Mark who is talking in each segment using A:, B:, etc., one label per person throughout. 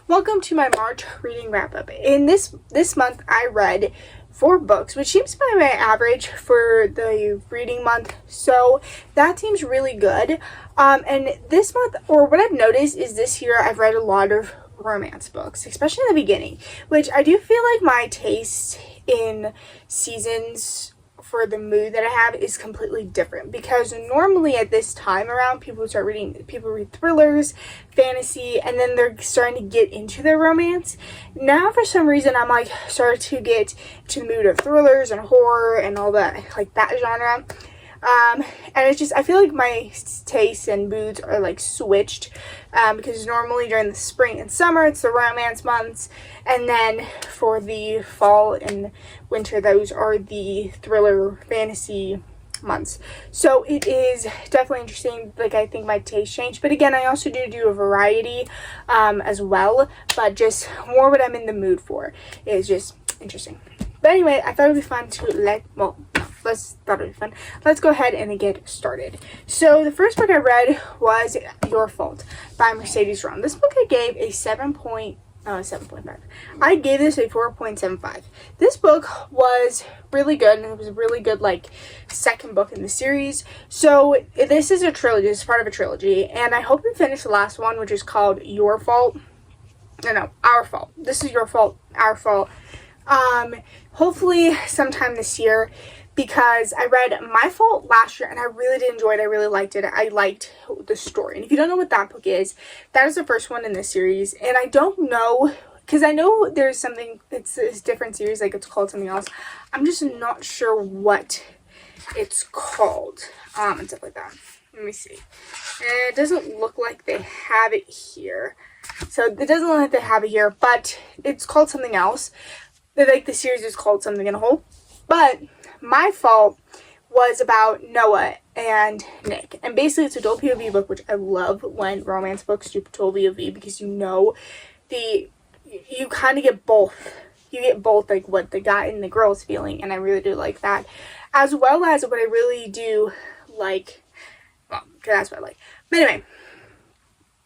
A: Welcome to my March reading wrap-up. In this month, I read 4 books, which seems to be my average for the reading month, so that seems really good. And this month, or what I've noticed is this year, I've read a lot of romance books, especially in the beginning, which I do feel like my taste in seasons for the mood that I have is completely different, because normally at this time around people read thrillers, fantasy, and then they're starting to get into their romance. Now for some reason I'm like starting to get into the mood of thrillers and horror and all that, like that genre. And it's just, I feel like my tastes and moods are like switched, because normally during the spring and summer it's the romance months, and then for the fall and winter those are the thriller fantasy months. So it is definitely interesting. Like, I think my taste changed, but again, I also do a variety as well, but just more what I'm in the mood for is just interesting. But anyway, I thought it would be fun to let's go ahead and get started. So the first book I read was Your Fault by Mercedes Ron. This book I gave a 7.5. I gave this a 4.75. This book was really good, and it was a really good like second book in the series. So this is a trilogy. It's part of a trilogy, and I hope you finish the last one, which is called Your Fault. No, Our Fault. This is Your Fault, Our Fault. Hopefully sometime this year, because I read My Fault last year and I really did enjoy it. I really liked it. I liked the story. And if you don't know what that book is, that is the first one in this series. And I don't know, because I know there's something, it's a different series, like it's called something else. I'm just not sure what it's called, and stuff like that. Let me see. And it doesn't look like they have it here. So it doesn't look like they have it here, but it's called something else. Like the series is called Something in a Hole. But My Fault was about Noah and Nick. And basically it's a dual POV book, which I love when romance books do dual POV, because you kind of get both. You get both, like what the guy and the girl is feeling, and I really do like that. As well as what I really do like, well, that's what I like. But anyway,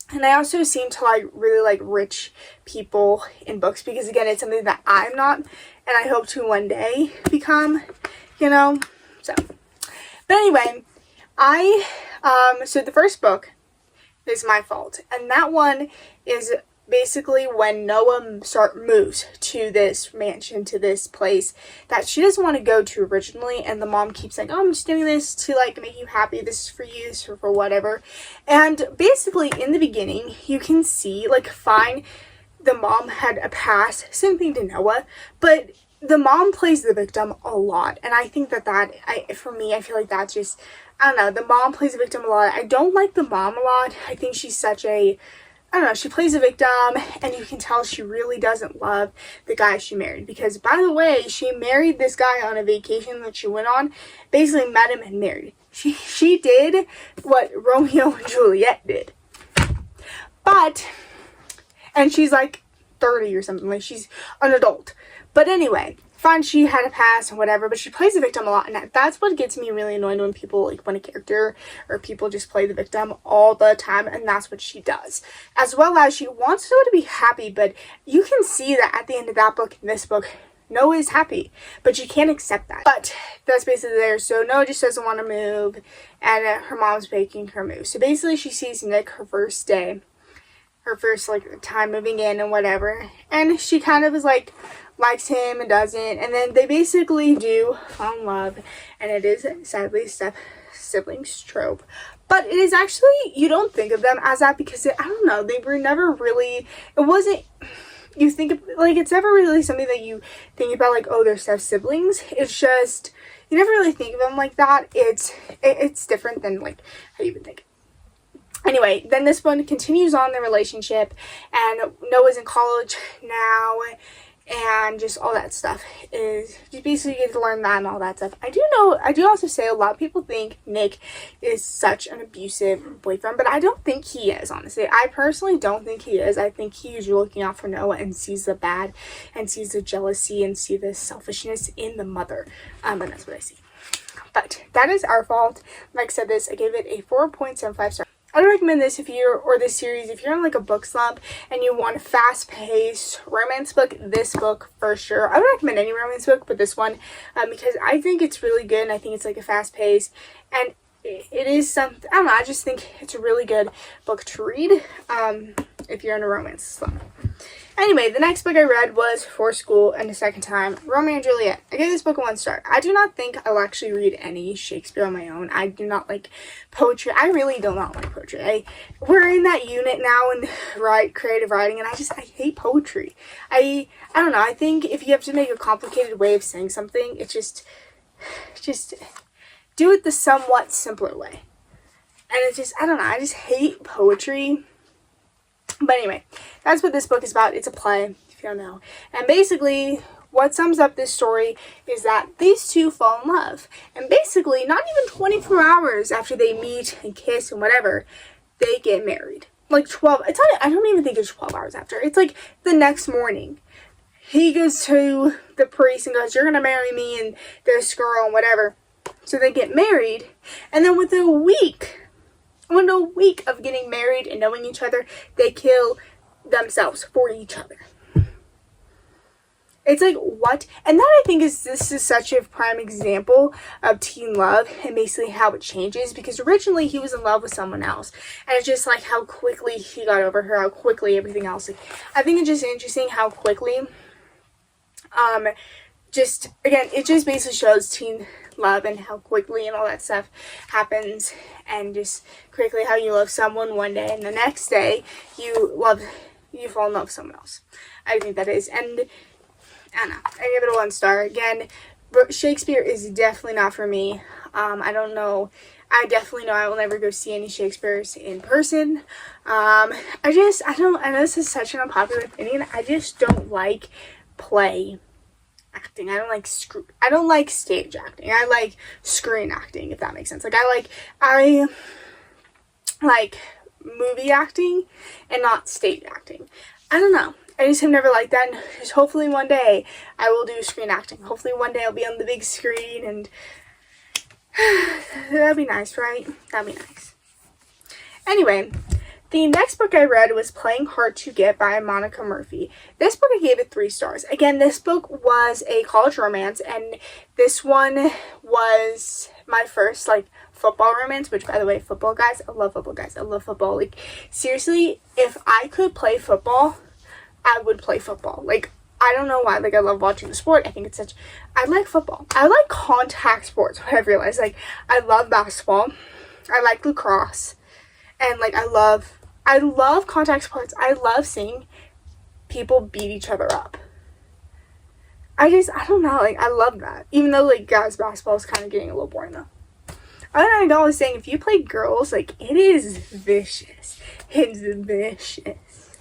A: and I also seem to really like rich people in books, because again, it's something that I'm not, and I hope to one day become, so. But anyway, so the first book is My Fault, and that one is basically when Noah moves to this mansion, to this place that she doesn't want to go to originally, and the mom keeps saying, oh, I'm just doing this to like make you happy, this is for you, this is for whatever. And basically in the beginning you can see like fine, the mom had a past, same thing to Noah, but the mom plays the victim a lot, and I think for me, I feel like that's just, I don't know, the mom plays the victim a lot. I don't like the mom a lot. I think she's such a, I don't know, she plays a victim, and you can tell she really doesn't love the guy she married. Because, by the way, she married this guy on a vacation that she went on, basically met him and married. She did what Romeo and Juliet did. And she's like 30 or something, like she's an adult. But anyway, fine, she had a past and whatever, but she plays the victim a lot, and that's what gets me really annoyed when people, like, when a character or people just play the victim all the time, and that's what she does. As well as she wants Noah to be happy, but you can see that at the end of that book, in this book, Noah is happy, but she can't accept that. But that's basically there. So Noah just doesn't want to move, and her mom's making her move. So basically she sees Nick her first day, her first, like, time moving in and whatever, and she kind of is like, likes him and doesn't, and then they basically do fall in love, and it is sadly siblings trope, but it is actually, you don't think of them as that, because I don't know, they were never really, it wasn't, you think of, like, it's never really something that you think about, like, oh, they're siblings. It's just, you never really think of them like that. It's different than, like, how you would think. Anyway, then this one continues on the relationship, and Noah's in college now, and just all that stuff is, you basically get to learn that and all that stuff. I do also say a lot of people think Nick is such an abusive boyfriend, but I don't think he is, honestly. I personally don't think he is. I think he's looking out for Noah and sees the bad and sees the jealousy and sees the selfishness in the mother. And that's what I see. But that is Our Fault. Like I said, I gave it a 4.75 stars. I'd recommend this this series if you're in like a book slump and you want a fast-paced romance book. This book for sure. I would recommend any romance book, but this one, because I think it's really good, and I think it's like a fast-paced, and it is something, I don't know, I just think it's a really good book to read, if you're in a romance slump. Anyway, the next book I read was For School and the Second Time, Romeo and Juliet. I gave this book a 1 star. I do not think I'll actually read any Shakespeare on my own. I do not like poetry. I really do not like poetry. We're in that unit now in creative writing, and I hate poetry. I don't know. I think if you have to make a complicated way of saying something, it's just do it the somewhat simpler way. And it's just, I don't know. I just hate poetry. But anyway, that's what this book is about. It's a play, if you don't know. And basically, what sums up this story is that these two fall in love. And basically, not even 24 hours after they meet and kiss and whatever, they get married. Like 12, I don't even think it's 12 hours after. It's like the next morning. He goes to the priest and goes, "You're going to marry me and this girl and whatever." So they get married. And then within a week of getting married and knowing each other, they kill themselves for each other. It's like, what? And that, I think, this is such a prime example of teen love and basically how it changes, because originally he was in love with someone else, and it's just like how quickly he got over her, how quickly everything else. Like, I think it's just interesting how quickly, it just basically shows teen love and how quickly and all that stuff happens, and just quickly how you love someone one day and the next day you fall in love with someone else. I think that is, and I don't know, I give it a 1 star. Again, Shakespeare is definitely not for me. I don't know, I definitely know I will never go see any Shakespeare's in person. I know this is such an unpopular opinion, I just don't like play acting. I don't like stage acting. I like screen acting, if that makes sense. Like, I like movie acting and not stage acting. I don't know. I just have never liked that. And just hopefully one day I will do screen acting. Hopefully one day I'll be on the big screen, and that'd be nice, right? That'd be nice. Anyway, the next book I read was Playing Hard to Get by Monica Murphy. This book I gave it 3 stars. Again, this book was a college romance, and this one was my first, like, football romance, which, by the way, football guys, I love football guys. I love football. Like, seriously, if I could play football, I would play football. Like, I don't know why. Like, I love watching the sport. I like football. I like contact sports, what I've realized. Like, I love basketball. I like lacrosse. And, like, I love contact sports. I love seeing people beat each other up. I don't know, like, I love that. Even though, like, guys basketball is kind of getting a little boring, though. I know, I was saying, if you play girls, like, it is vicious. It's vicious.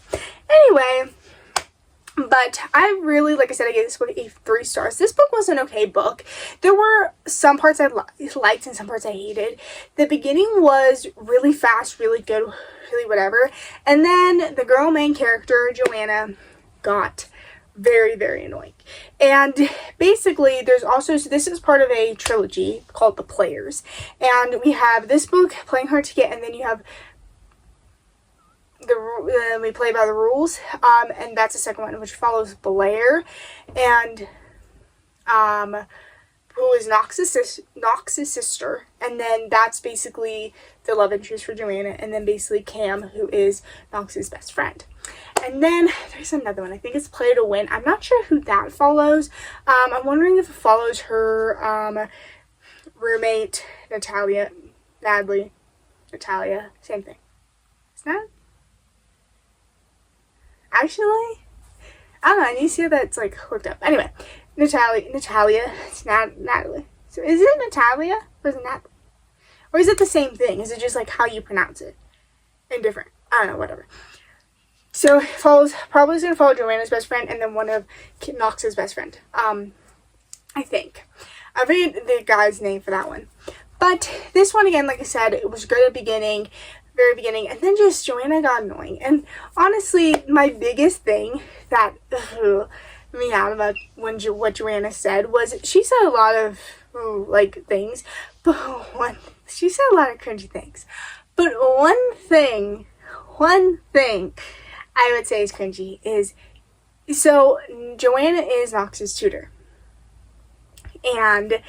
A: Anyway, but I really, like I said, I gave this book 3 stars. This book was an okay book. There were some parts I liked and some parts I hated. The beginning was really fast, really good, really whatever. And then the girl main character, Joanna, got very, very annoying. And basically, so this is part of a trilogy called The Players. And we have this book, Playing Hard to Get, and then you have we Play by the Rules, and that's the second one, which follows Blair, and who is Knox's sister, and then that's basically the love interest for Joanna, and then basically Cam, who is Knox's best friend. And then there's another one, I think it's Play to Win. I'm not sure who that follows. I'm wondering if it follows her roommate, Natalia, same thing. Isn't that? Actually, I don't know, I need to see how that's, like, hooked up. Anyway, Natalia, it's Natalie. So is it Natalia, or is it Natalie? Or is it the same thing? Is it just, like, how you pronounce it? And different. I don't know, whatever. So, probably is going to follow Joanna's best friend, and then one of Knox's best friend. I think. I forget the guy's name for that one. But this one, again, like I said, it was good at the beginning, very beginning, and then just Joanna got annoying. And honestly, my biggest thing that me out about what Joanna said was she said a lot of like things, but she said a lot of cringy things. But one thing I would say is cringy is, so Joanna is Knox's tutor. And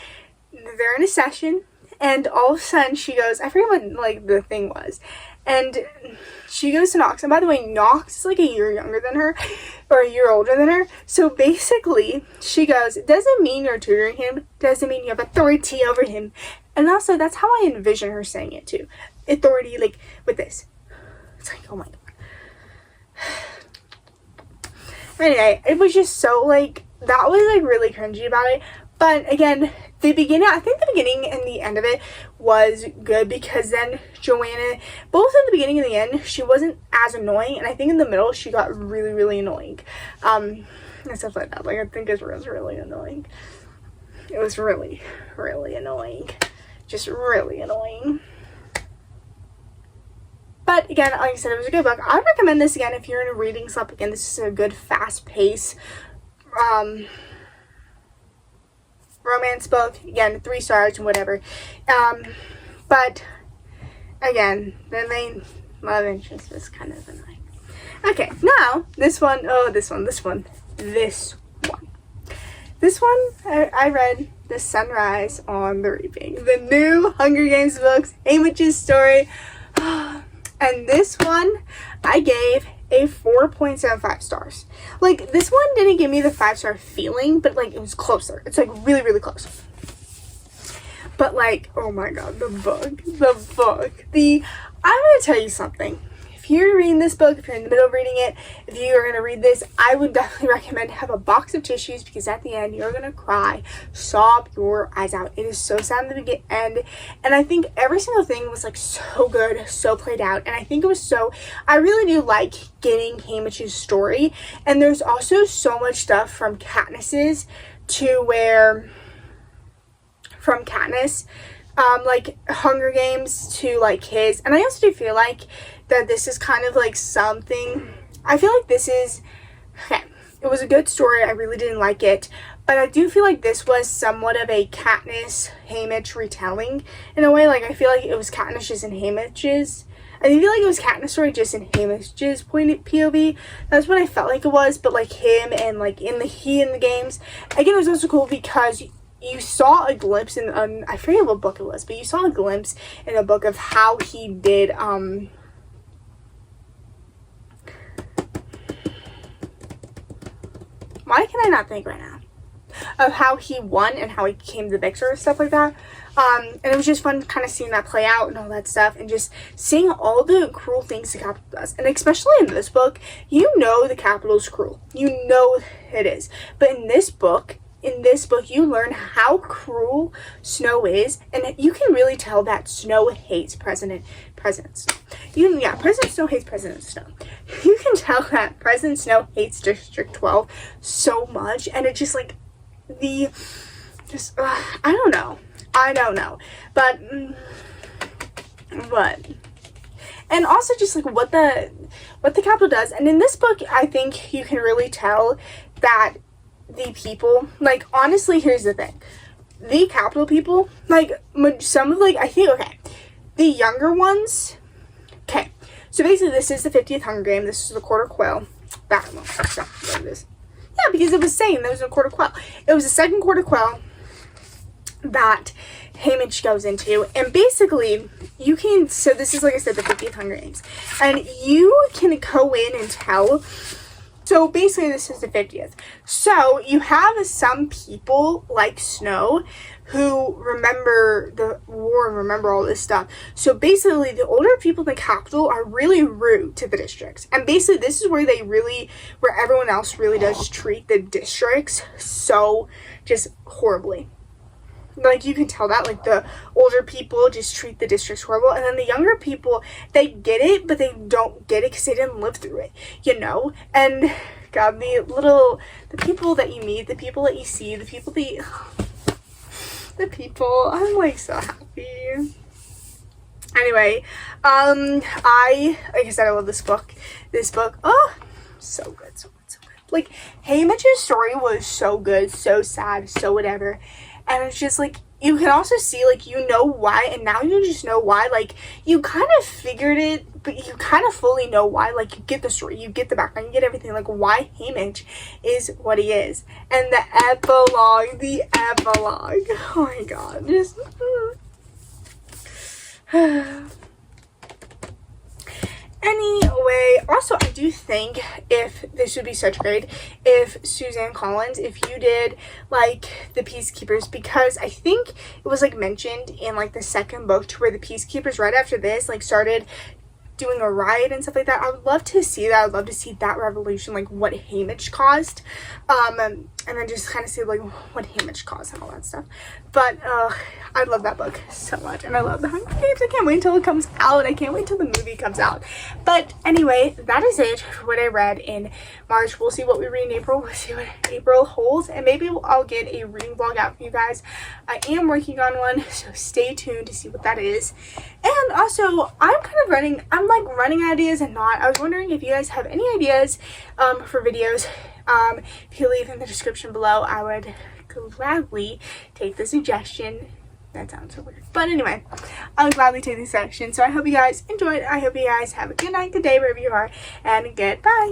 A: they're in a session, and all of a sudden she goes, I forget what, like, the thing was. And she goes to Knox, and by the way, Knox is like a year younger than her, or a year older than her. So basically, she goes, it doesn't mean you're tutoring him, doesn't mean you have authority over him. And also, that's how I envision her saying it too. Authority, like, with this. It's like, oh my god. Anyway, it was just so, like, that was, like, really cringy about it. But again, I think the beginning and the end of it was good, because then Joanna, both in the beginning and the end, she wasn't as annoying, and I think in the middle she got really, really annoying. And stuff like that. Like, I think it was really annoying. It was really, really annoying. Just really annoying. But again, like I said, it was a good book. I would recommend this again if you're in a reading slump. Again, this is a good, fast-paced romance book. Again, 3 stars and whatever. But again, the main love interest was kind of annoying. Okay, now this one, I read The Sunrise on the Reaping, the new Hunger Games books, Haymitch's story. And this one I gave a 4.75 stars. Like, this one didn't give me the 5-star feeling, but like, it was closer. It's like really, really close. But like, oh my god, the book. I'm gonna tell you something. If you're reading this book, if you're in the middle of reading it, if you are going to read this, I would definitely recommend have a box of tissues, because at the end, you're going to cry, sob your eyes out. It is so sad in the end, and I think every single thing was, like, so good, so played out, and I think it was so, I really do like getting Haymitch's story, and there's also so much stuff from Katniss's from Katniss, like, Hunger Games to, like, his, and I also do feel like that this is kind of like something, I feel like this is, okay, it was a good story, I really didn't like it, but I do feel like this was somewhat of a Katniss Haymitch retelling, in a way. Like, I feel like it was Katniss's and Haymitch's, I feel like it was Katniss' story just in Haymitch's point of POV, that's what I felt like it was, but like him and like in the games, again, it was also cool because you saw a glimpse in, I forget what book it was, but you saw a glimpse in a book of how he did, why can I not think right now? Of how he won and how he became the victor and stuff like that. And it was just fun kind of seeing that play out and all that stuff, and just seeing all the cruel things the Capitol does. And especially in this book, you know the Capitol's cruel. You know it is. But in this book, you learn how cruel Snow is, and you can really tell that Snow hates President Snow. President Snow hates President Snow. You can tell that President Snow hates District 12 so much, and it's just like I don't know, but and also just like what the Capitol does. And in this book, I think you can really tell that the people, like, honestly, here's the thing, the Capitol people, like, some of, like, I think, okay, the younger ones, okay, so basically this is the 50th Hunger Game, this is the Quarter Quell, there it is, yeah, because it was saying there was a Quarter Quell, it was the second Quarter Quell that Haymitch goes into, and basically, you can, so this is, like I said, the 50th Hunger Games, and you can go in and tell. So basically this is the 50th. So you have some people like Snow who remember the war and remember all this stuff. So basically the older people in the Capitol are really rude to the districts. And basically this is where everyone else really does treat the districts so just horribly. Like, you can tell that, like, the older people just treat the districts horrible, and then the younger people, they get it, but they don't get it because they didn't live through it, you know? And, God, the people that you meet, the people that you see, the people, I'm, like, so happy. Anyway, like I said, I love this book. Oh, so good. Like, Haymitch's story was so good, so sad, so whatever. And it's just, like, you can also see, like, you know why, and now you just know why. Like, you kind of figured it, but you kind of fully know why. Like, you get the story, you get the background, you get everything, like, why Haymitch is what he is. And the epilogue, oh my god, just anyway, also, I do think if this would be such great if Suzanne Collins, if you did, like, the Peacekeepers, because I think it was, like, mentioned in, like, the second book to where the Peacekeepers right after this, like, started doing a riot and stuff like that. I would love to see that. I would love to see that revolution, like, what Haymitch caused, and then just kind of see, like, what Haymitch caused and all that stuff. But I love that book so much, and I love the Hunger Games. I can't wait until it comes out. I can't wait till the movie comes out. But anyway, that is it for what I read in March. We'll see what we read in April. We'll see what April holds, and maybe I'll get a reading vlog out for you guys. I am working on one, so stay tuned to see what that is. And also, I'm like running ideas and not. I was wondering if you guys have any ideas for videos. If you leave in the description below, I would gladly take the suggestion. That sounds so weird. But anyway, I would gladly take the suggestion. So I hope you guys enjoyed. I hope you guys have a good night, good day, wherever you are, and goodbye.